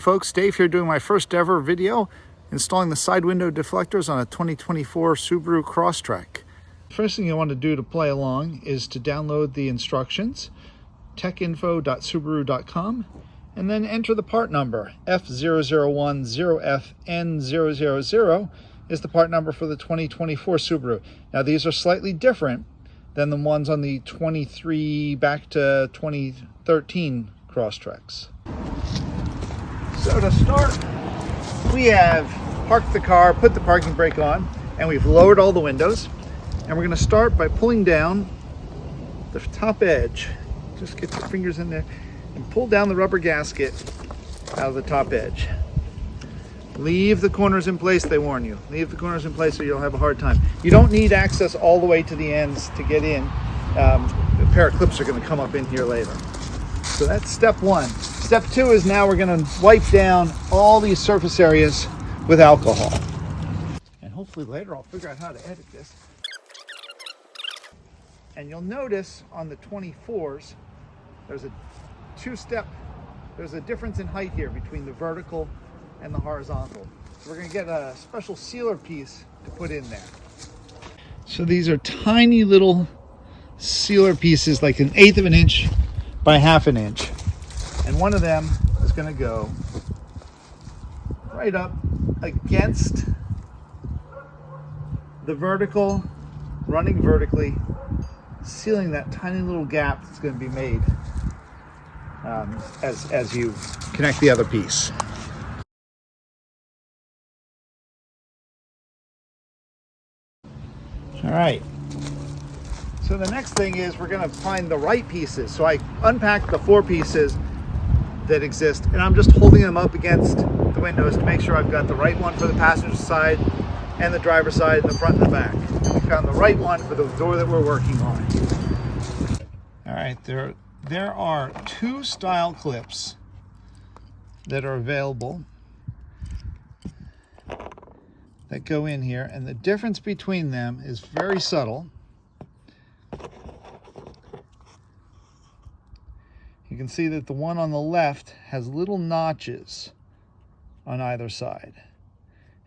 Folks, Dave here doing my first ever video installing the side window deflectors on a 2024 Subaru Crosstrek. First thing you want to do to play along is to download the instructions, techinfo.subaru.com, and then enter the part number. F0010FN000 is the part number for the 2024 Subaru. Now these are slightly different than the ones on the 23 back to 2013 Crosstreks. So to start, we have parked the car, put the parking brake on, and we've lowered all the windows. And we're going to start by pulling down the top edge. Just get your fingers in there and pull down the rubber gasket out of the top edge. Leave the corners in place, they warn you. Leave the corners in place or you'll have a hard time. You don't need access all the way to the ends to get in. A pair of clips are going to come up in here later. So that's step one. Step two is now we're going to wipe down all these surface areas with alcohol. And hopefully later I'll figure out how to edit this. And you'll notice on the 24s, there's a difference in height here between the vertical and the horizontal. So we're going to get a special sealer piece to put in there. So these are tiny little sealer pieces, like 1/8 of an inch by 1/2 an inch. And one of them is going to go right up against the vertical, running vertically, sealing that tiny little gap that's going to be made as you connect the other piece. All right. So the next thing is we're going to find the right pieces. So I unpacked the 4 pieces that exist, and I'm just holding them up against the windows to make sure I've got the right one for the passenger side and the driver's side, the front and the back. And we found the right one for the door that we're working on. All right, there are 2 style clips that are available that go in here, and the difference between them is very subtle. You can see that the one on the left has little notches on either side,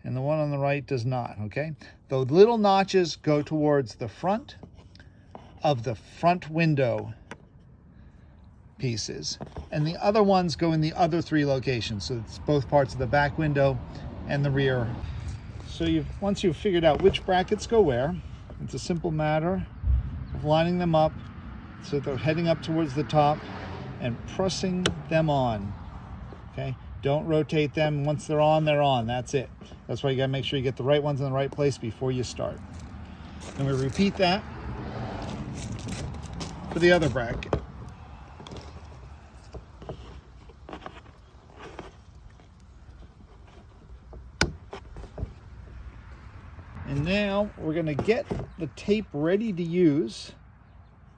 and the one on the right does not, okay? The little notches go towards the front of the front window pieces, and the other ones go in the other 3 locations. So it's both parts of the back window and the rear. So once you've figured out which brackets go where, it's a simple matter of lining them up so they're heading up towards the top and pressing them on, okay? Don't rotate them. Once they're on, that's it. That's why you gotta make sure you get the right ones in the right place before you start. And we repeat that for the other bracket. And now we're gonna get the tape ready to use.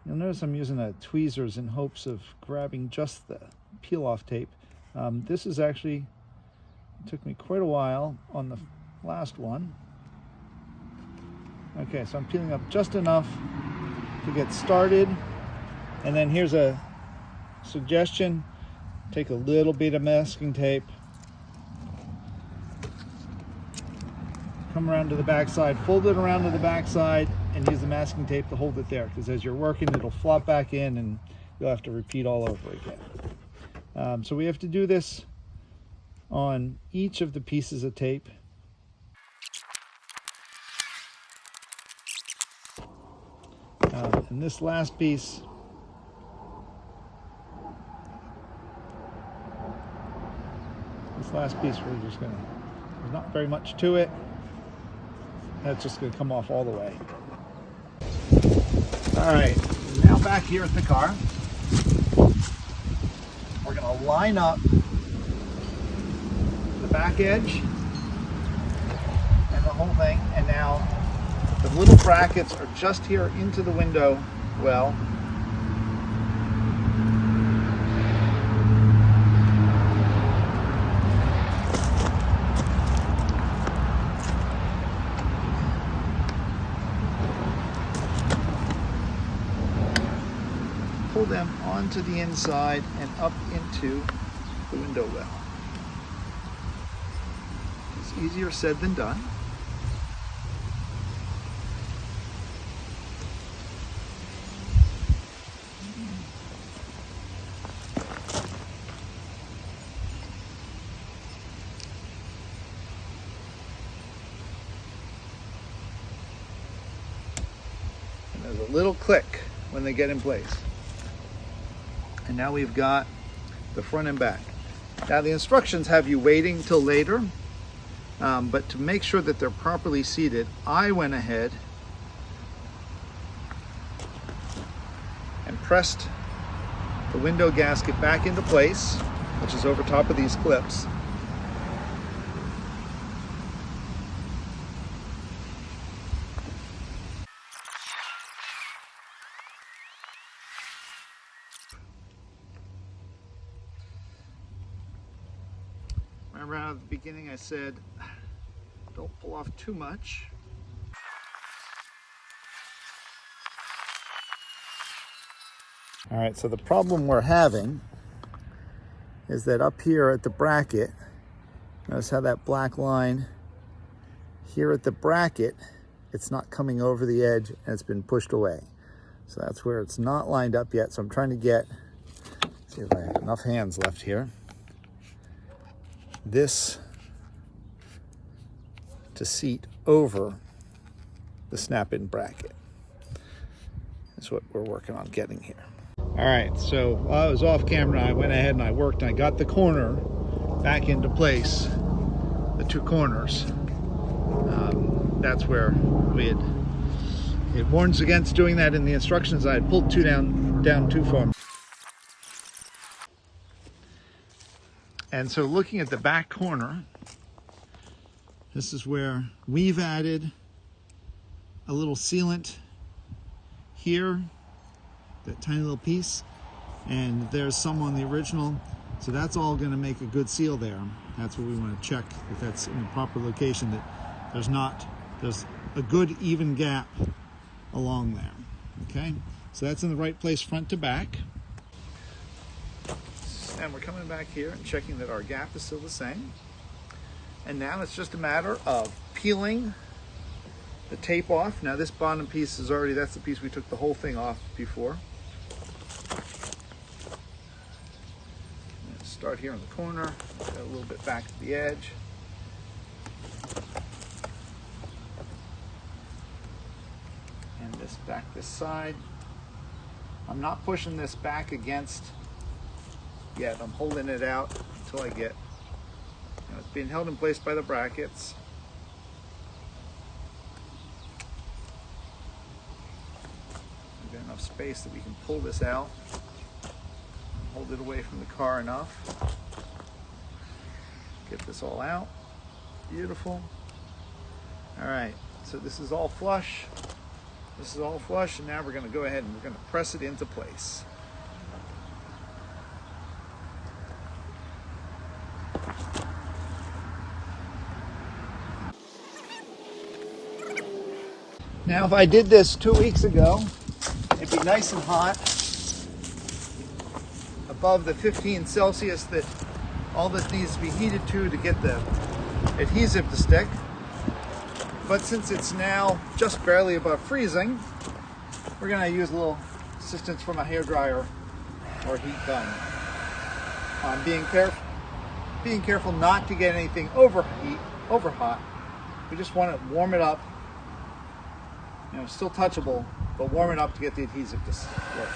You'll notice I'm using tweezers in hopes of grabbing just the peel-off tape. This is actually, took me quite a while on the last one. Okay, so I'm peeling up just enough to get started. And then here's a suggestion. Take a little bit of masking tape. Come around to the back side, fold it around to the back side, and use the masking tape to hold it there, because as you're working it'll flop back in and you'll have to repeat all over again. So we have to do this on each of the pieces of tape. And this last piece, we're just gonna, there's not very much to it. That's just going to come off all the way. All right, now back here at the car, we're going to line up the back edge and the whole thing. And now the little brackets are just here into the window well. Pull them onto the inside and up into the window well. easier said than done. There's a little click when they get in place. And now we've got the front and back. Now the instructions have you waiting till later, but to make sure that they're properly seated, I went ahead and pressed the window gasket back into place, which is over top of these clips. Remember out at the beginning I said, don't pull off too much. All right, so the problem we're having is that up here at the bracket, notice how that black line here at the bracket, it's not coming over the edge and it's been pushed away. So that's where it's not lined up yet. So I'm trying to get, see if I have enough hands left here, this to seat over the snap-in bracket. That's what we're working on getting here. All right, so while I was off camera, I went ahead and I worked and I got the corner back into place, the two corners. That's where it warns against doing that in the instructions. I had pulled two down too far. And so looking at the back corner, this is where we've added a little sealant here, that tiny little piece, and there's some on the original. So that's all going to make a good seal there. That's what we want to check, if that's in the proper location, that there's a good even gap along there. Okay, so that's in the right place front to back. And we're coming back here and checking that our gap is still the same. And now it's just a matter of peeling the tape off. Now this bottom piece is already, that's the piece we took the whole thing off before. Start here in the corner, go a little bit back to the edge. And this back this side. I'm not pushing this back against yet. I'm holding it out until I get, it's being held in place by the brackets. We've got enough space that we can pull this out. Hold it away from the car enough. Get this all out. Beautiful. All right, so this is all flush. This is all flush, and now we're going to go ahead and we're going to press it into place. Now, if I did this 2 weeks ago, it'd be nice and hot, above the 15 Celsius that all this needs to be heated to get the adhesive to stick. But since it's now just barely above freezing, we're going to use a little assistance from a hairdryer or heat gun. Being careful not to get anything over hot. We just want to warm it up. Still touchable, but warm it up to get the adhesive to work.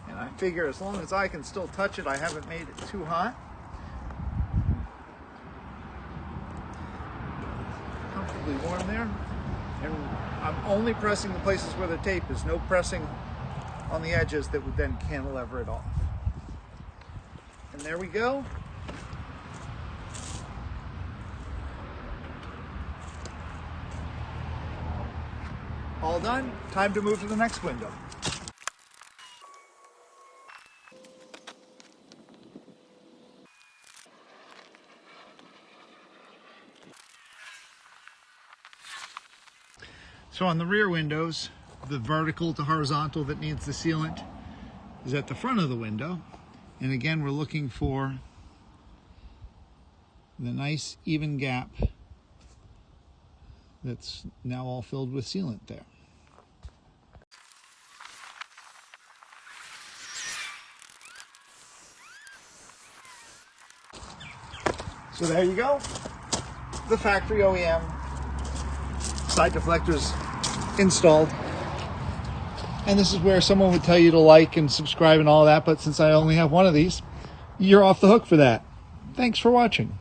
And I figure as long as I can still touch it, I haven't made it too hot. Comfortably warm there. And I'm only pressing the places where the tape is, no pressing on the edges that would then cantilever it off. And there we go. All done. Time to move to the next window. So on the rear windows, the vertical to horizontal that needs the sealant is at the front of the window. And again, we're looking for with a nice even gap that's now all filled with sealant there. So there you go, the factory OEM side deflectors installed. And this is where someone would tell you to like and subscribe and all that, but since I only have one of these, you're off the hook for that. Thanks for watching.